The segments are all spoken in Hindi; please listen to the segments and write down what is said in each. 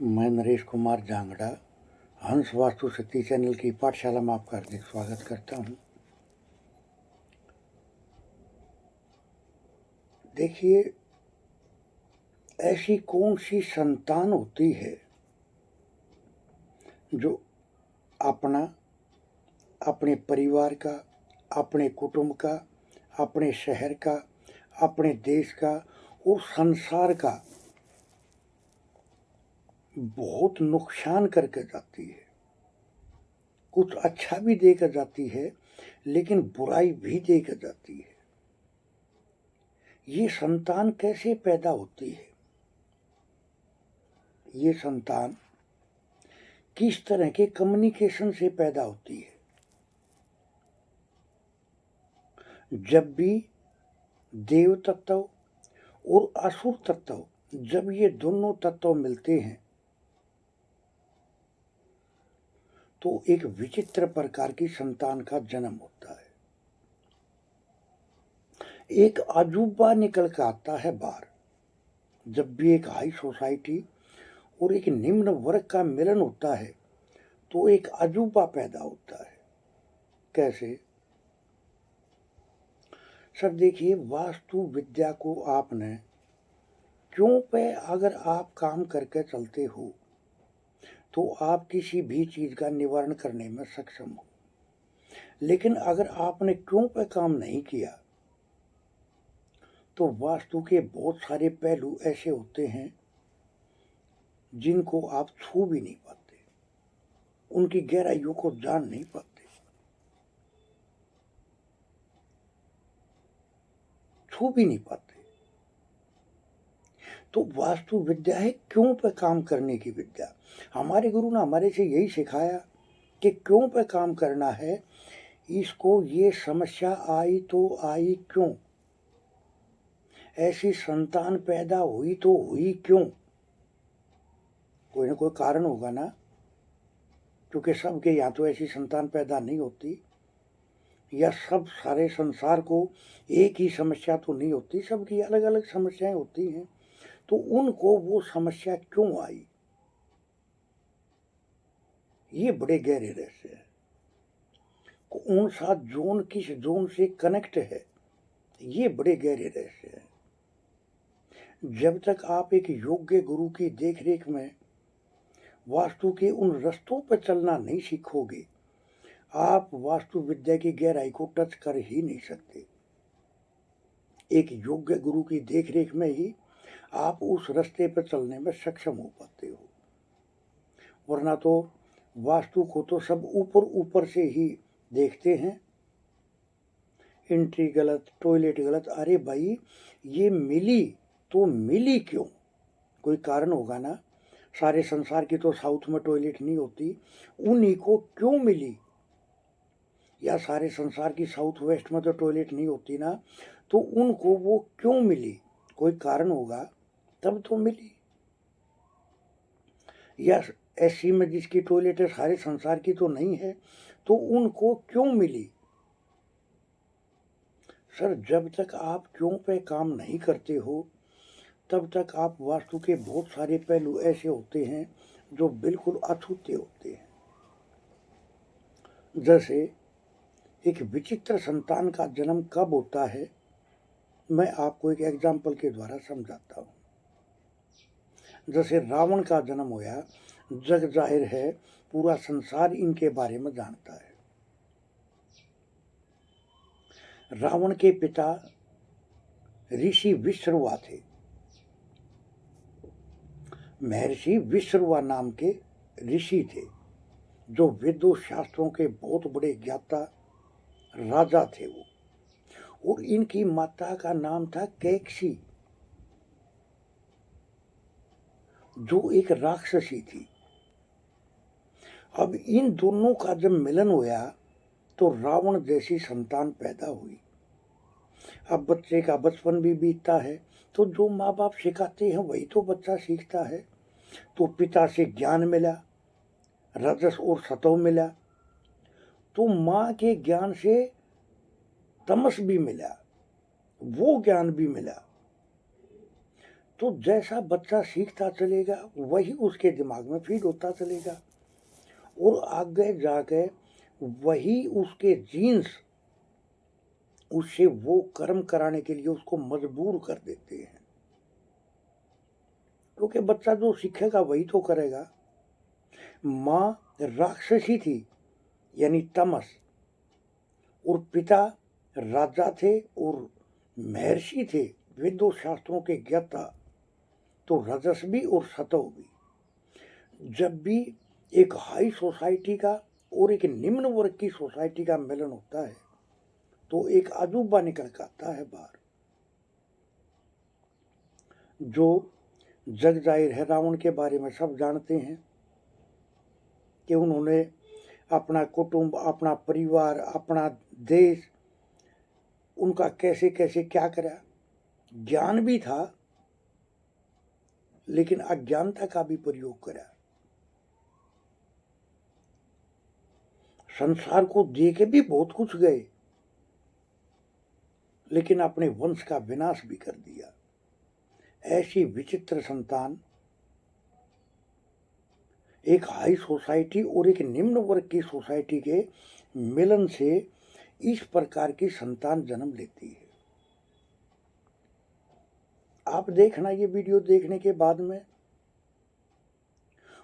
मैं नरेश कुमार जांगड़ा हंस वास्तु शक्ति चैनल की पाठशाला में आपका हार्दिक स्वागत करता हूं। देखिए, ऐसी कौन सी संतान होती है जो अपना, अपने परिवार का, अपने कुटुंब का, अपने शहर का, अपने देश का और संसार का बहुत नुकसान करके जाती है। कुछ अच्छा भी देकर जाती है, लेकिन बुराई भी देकर जाती है। ये संतान कैसे पैदा होती है? ये संतान किस तरह के कम्युनिकेशन से पैदा होती है? जब भी देव तत्व और असुर तत्व, जब ये दोनों तत्व मिलते हैं तो एक विचित्र प्रकार की संतान का जन्म होता है। एक अजूबा निकल कर आता है बाहर। जब भी एक हाई सोसाइटी और एक निम्न वर्ग का मिलन होता है तो एक अजूबा पैदा होता है। कैसे? सर देखिए, वास्तु विद्या को आपने क्यों पे अगर आप काम करके चलते हो तो आप किसी भी चीज का निवारण करने में सक्षम हो। लेकिन अगर आपने क्यों पे काम नहीं किया तो वास्तु के बहुत सारे पहलू ऐसे होते हैं जिनको आप छू भी नहीं पाते, उनकी गहराइयों को जान नहीं पाते, छू भी नहीं पाते। तो वास्तु विद्या है क्यों पे काम करने की विद्या। हमारे गुरु ने हमारे से यही सिखाया कि क्यों पे काम करना है। इसको ये समस्या आई तो आई क्यों, ऐसी संतान पैदा हुई तो हुई क्यों। कोई ना कोई कारण होगा ना, क्योंकि सबके यहाँ तो ऐसी संतान पैदा नहीं होती, या सब सारे संसार को एक ही समस्या तो नहीं होती, सबकी अलग अलग समस्याएं होती हैं। तो उनको वो समस्या क्यों आई, ये बड़े गहरे रहस्य है। कौन सा जोन किस जोन से कनेक्ट है, ये बड़े गहरे रहस्य है। जब तक आप एक योग्य गुरु की देखरेख में वास्तु के उन रास्तों पर चलना नहीं सीखोगे, आप वास्तु विद्या की गहराई को टच कर ही नहीं सकते। एक योग्य गुरु की देखरेख में ही आप उस रास्ते पर चलने में सक्षम हो पाते हो, वरना तो वास्तु को तो सब ऊपर ऊपर से ही देखते हैं। एंट्री गलत, टॉयलेट गलत। अरे भाई, ये मिली तो मिली क्यों? कोई कारण होगा ना। सारे संसार की तो साउथ में टॉयलेट नहीं होती, उन्हीं को क्यों मिली? या सारे संसार की साउथ वेस्ट में तो टॉयलेट नहीं होती ना, तो उनको वो क्यों मिली? कोई कारण होगा तब तो मिली। या एससी में जिसकी टॉयलेट है सारे संसार की तो नहीं है, तो उनको क्यों मिली? सर, जब तक आप क्यों पे काम नहीं करते हो तब तक आप वास्तु के बहुत सारे पहलू ऐसे होते हैं जो बिल्कुल अछूते होते हैं। जैसे एक विचित्र संतान का जन्म कब होता है, मैं आपको एक एग्जाम्पल के द्वारा समझाता हूँ। जैसे रावण का जन्म होया, जग जाहिर है पूरा संसार इनके बारे में जानता है। रावण के पिता ऋषि विश्रवा थे। महर्षि विश्रवा नाम के ऋषि थे जो वेदों शास्त्रों के बहुत बड़े ज्ञाता राजा थे वो। और इनकी माता का नाम था कैकसी, जो एक राक्षसी थी। अब इन दोनों का जब मिलन हुआ तो रावण जैसी संतान पैदा हुई। अब बच्चे का बचपन भी बीतता है, तो जो माँ बाप सिखाते हैं वही तो बच्चा सीखता है। तो पिता से ज्ञान मिला, रजस और सतव मिला, तो माँ के ज्ञान से तमस भी मिला, वो ज्ञान भी मिला। तो जैसा बच्चा सीखता चलेगा वही उसके दिमाग में फीड होता चलेगा और आगे जाके वही उसके जीन्स उससे वो कर्म कराने के लिए उसको मजबूर कर देते हैं, क्योंकि बच्चा जो सीखेगा वही तो करेगा। माँ राक्षसी थी यानी तमस, और पिता राजा थे और महर्षि थे, वेदों शास्त्रों के ज्ञाता, तो रजस भी और सतव भी। जब भी एक हाई सोसाइटी का और एक निम्न वर्ग की सोसाइटी का मिलन होता है तो एक अजूबा निकल के आता है बाहर, जो जग जाहिर है रावण के बारे में सब जानते हैं कि उन्होंने अपना कुटुंब, अपना परिवार, अपना देश, उनका कैसे कैसे क्या करा। ज्ञान भी था लेकिन अज्ञानता का भी प्रयोग करा। संसार को दे के भी बहुत कुछ गए लेकिन अपने वंश का विनाश भी कर दिया। ऐसी विचित्र संतान एक हाई सोसाइटी और एक निम्न वर्ग की सोसाइटी के मिलन से इस प्रकार की संतान जन्म लेती है। आप देखना ये वीडियो देखने के बाद में,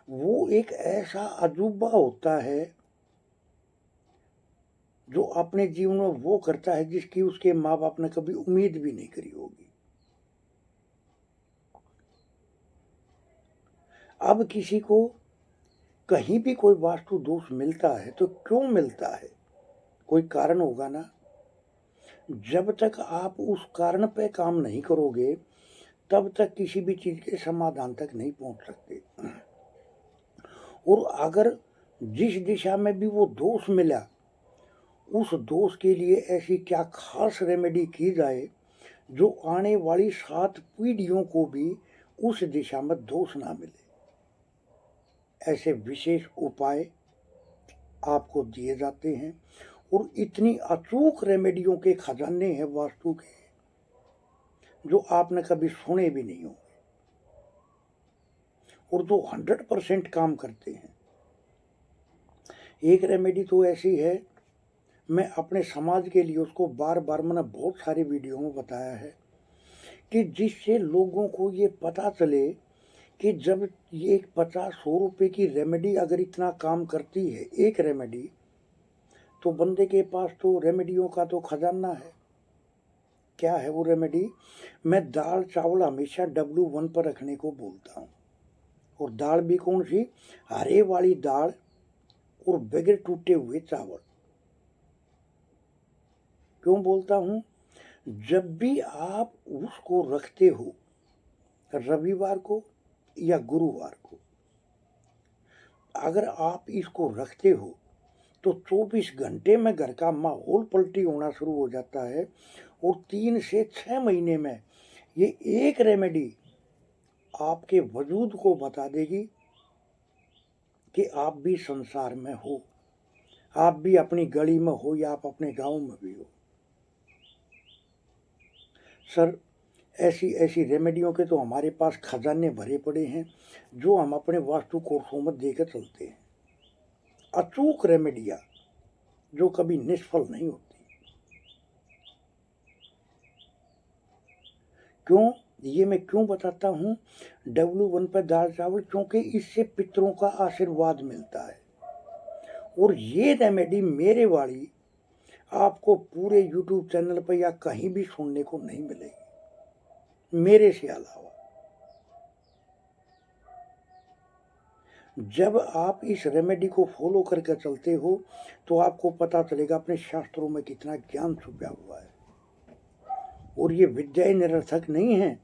वो एक ऐसा अजूबा होता है जो अपने जीवन में वो करता है जिसकी उसके माँ बाप ने कभी उम्मीद भी नहीं करी होगी। अब किसी को कहीं भी कोई वास्तु दोष मिलता है तो क्यों मिलता है, कोई कारण होगा ना। जब तक आप उस कारण पे काम नहीं करोगे तब तक किसी भी चीज के समाधान तक नहीं पहुंच सकते। और अगर जिस दिशा में भी वो दोष मिला उस दोष के लिए ऐसी क्या खास रेमेडी की जाए जो आने वाली 7 पीढ़ियों को भी उस दिशा में दोष ना मिले। ऐसे विशेष उपाय आपको दिए जाते हैं और इतनी अचूक रेमेडियों के खजाने हैं वास्तु के जो आपने कभी सुने भी नहीं होंगे और जो 100% काम करते हैं। एक रेमेडी तो ऐसी है, मैं अपने समाज के लिए उसको बार बार मैंने बहुत सारे वीडियो में बताया है कि जिससे लोगों को ये पता चले कि जब ये 50-100 रुपए की रेमेडी अगर इतना काम करती है एक रेमेडी, तो बंदे के पास तो रेमेडियों का तो खजाना है। क्या है वो रेमेडी? मैं दाल चावल हमेशा W1 पर रखने को बोलता हूँ, और दाल भी कौन सी? हरे वाली दाल और बगैर टूटे हुए चावल। क्यों बोलता हूँ? जब भी आप उसको रखते हो रविवार को या गुरुवार को, अगर आप इसको रखते हो तो 24 घंटे में घर का माहौल पलटी होना शुरू हो जाता है और 3 से 6 महीने में ये एक रेमेडी आपके वजूद को बता देगी कि आप भी संसार में हो, आप भी अपनी गली में हो या आप अपने गांव में भी हो। सर, ऐसी ऐसी रेमेडियों के तो हमारे पास खजाने भरे पड़े हैं जो हम अपने वास्तु कोर्सों में देकर चलते हैं। अचूक रेमेडिया जो कभी निष्फल नहीं होती। क्यों? ये मैं क्यों बताता हूँ W1 पर दाल चावल? क्योंकि इससे पितरों का आशीर्वाद मिलता है। और ये रेमेडी मेरे वाली आपको पूरे YouTube चैनल पर या कहीं भी सुनने को नहीं मिलेगी मेरे से अलावा। जब आप इस रेमेडी को फॉलो करके चलते हो तो आपको पता चलेगा अपने शास्त्रों में कितना ज्ञान छुपा हुआ है। और ये विद्याएं निरर्थक नहीं है,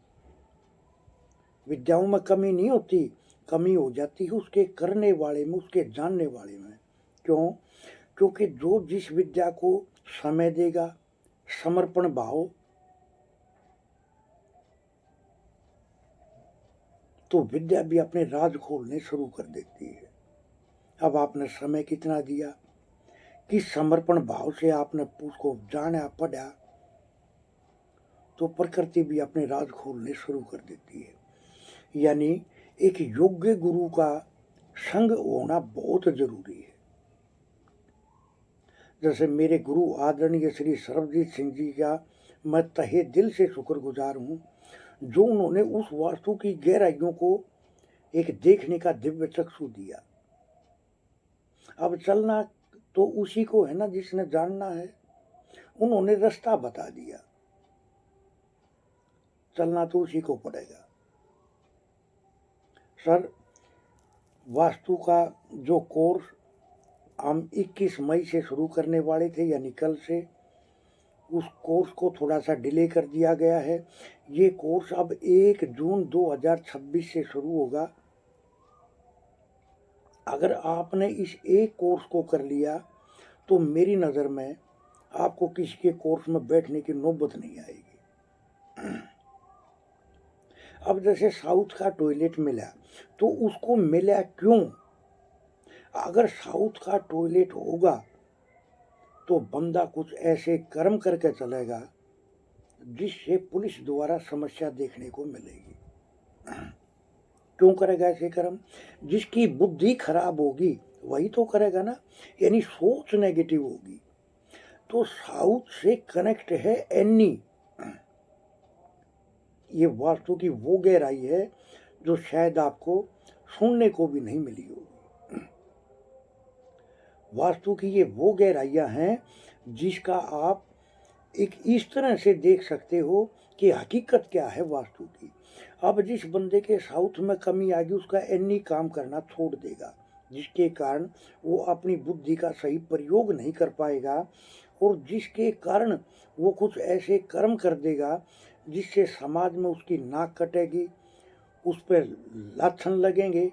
विद्याओं में कमी नहीं होती, कमी हो जाती है उसके करने वाले में, उसके जानने वाले में। क्यों? क्योंकि जो जिस विद्या को समय देगा, समर्पण भाव, तो विद्या भी अपने राज खोलने शुरू कर देती है। अब आपने समय कितना दिया, किस समर्पण भाव से आपने उसको जाना पढ़ा, तो प्रकृति भी अपने राज खोलने शुरू कर देती है। यानी एक योग्य गुरु का संग होना बहुत जरूरी है। जैसे मेरे गुरु आदरणीय श्री सर्वजीत सिंह जी का मैं तहे दिल से शुक्रगुजार हूँ, जो उन्होंने उस वास्तु की गहराइयों को एक देखने का दिव्य चक्षु दिया। अब चलना तो उसी को है ना जिसने जानना है, उन्होंने रास्ता बता दिया, चलना तो उसी को पड़ेगा। सर, वास्तु का जो कोर्स हम 21 मई से शुरू करने वाले थे, यानी कल से, उस कोर्स को थोड़ा सा डिले कर दिया गया है। ये कोर्स अब 1 जून 2026 से शुरू होगा। अगर आपने इस एक कोर्स को कर लिया तो मेरी नज़र में आपको किसी के कोर्स में बैठने की नौबत नहीं आएगी। अब जैसे साउथ का टॉयलेट मिला, तो उसको मिला क्यों? अगर साउथ का टॉयलेट होगा तो बंदा कुछ ऐसे कर्म करके चलेगा जिससे पुलिस द्वारा समस्या देखने को मिलेगी। क्यों करेगा ऐसे कर्म? जिसकी बुद्धि खराब होगी वही तो करेगा ना, यानी सोच नेगेटिव होगी। तो साउथ से कनेक्ट है एनी। ये वास्तु की वो गहराई है जो शायद आपको सुनने को भी नहीं मिली होगी। वास्तु की ये वो गहराइयाँ हैं जिसका आप एक इस तरह से देख सकते हो कि हकीकत क्या है वास्तु की। अब जिस बंदे के साउथ में कमी आएगी उसका एनी काम करना छोड़ देगा, जिसके कारण वो अपनी बुद्धि का सही प्रयोग नहीं कर पाएगा, और जिसके कारण वो कुछ ऐसे कर्म कर देगा जिससे समाज में उसकी नाक कटेगी, उस पर लाछन लगेंगे,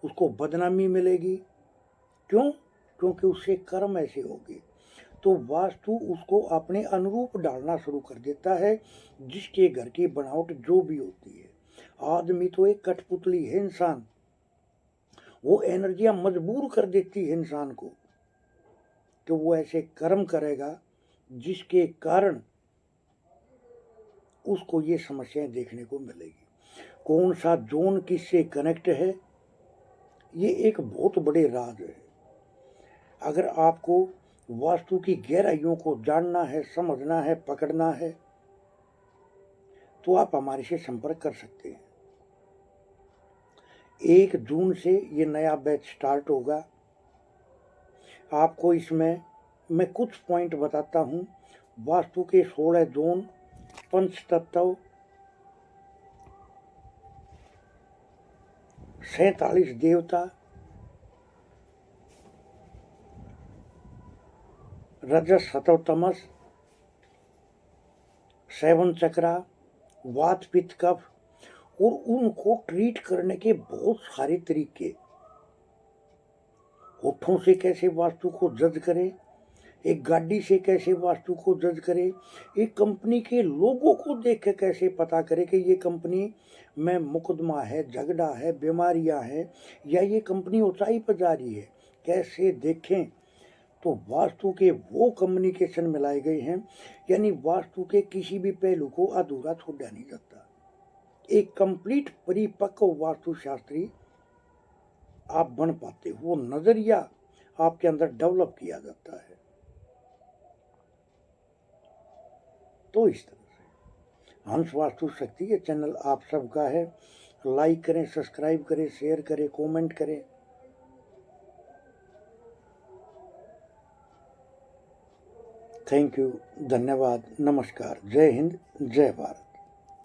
उसको बदनामी मिलेगी। क्यों? क्योंकि उससे कर्म ऐसे होंगे। तो वास्तु उसको अपने अनुरूप डालना शुरू कर देता है, जिसके घर की बनावट जो भी होती है। आदमी तो एक कठपुतली है इंसान, वो एनर्जियां मजबूर कर देती है इंसान को कि वो ऐसे कर्म करेगा जिसके कारण उसको ये समस्याएं देखने को मिलेगी। कौन सा जोन किससे कनेक्ट है, ये एक बहुत बड़े राज है। अगर आपको वास्तु की गहराइयों को जानना है, समझना है, पकड़ना है, तो आप हमारे से संपर्क कर सकते हैं। 1 जून से ये नया बैच स्टार्ट होगा। आपको इसमें मैं कुछ पॉइंट बताता हूँ। वास्तु के 16 जोन, पंच तत्व, 47 देवता, रजस सतव तमस, 7 चक्रा, वात पित्त कफ, और उनको ट्रीट करने के बहुत सारे तरीके। होठों से कैसे वास्तु को जज करें, एक गाड़ी से कैसे वास्तु को जज करें, एक कंपनी के लोगों को देख के कैसे पता करें कि ये कंपनी में मुकदमा है, झगड़ा है, बीमारियां हैं, या ये कंपनी ऊंचाई पर जा रही है, कैसे देखें। तो वास्तु के वो कम्युनिकेशन मिलाए गए हैं, यानी वास्तु के किसी भी पहलू को अधूरा छोड़ा नहीं जाता। एक कंप्लीट परिपक्व वास्तुशास्त्री आप बन पाते हो, वो नजरिया आपके अंदर डेवलप किया जाता है। तो इस तरह से हंस वास्तु शक्ति ये चैनल आप सबका है। लाइक करें, सब्सक्राइब करें, शेयर करें, कमेंट करें। थैंक यू, धन्यवाद, नमस्कार, जय हिंद, जय भारत।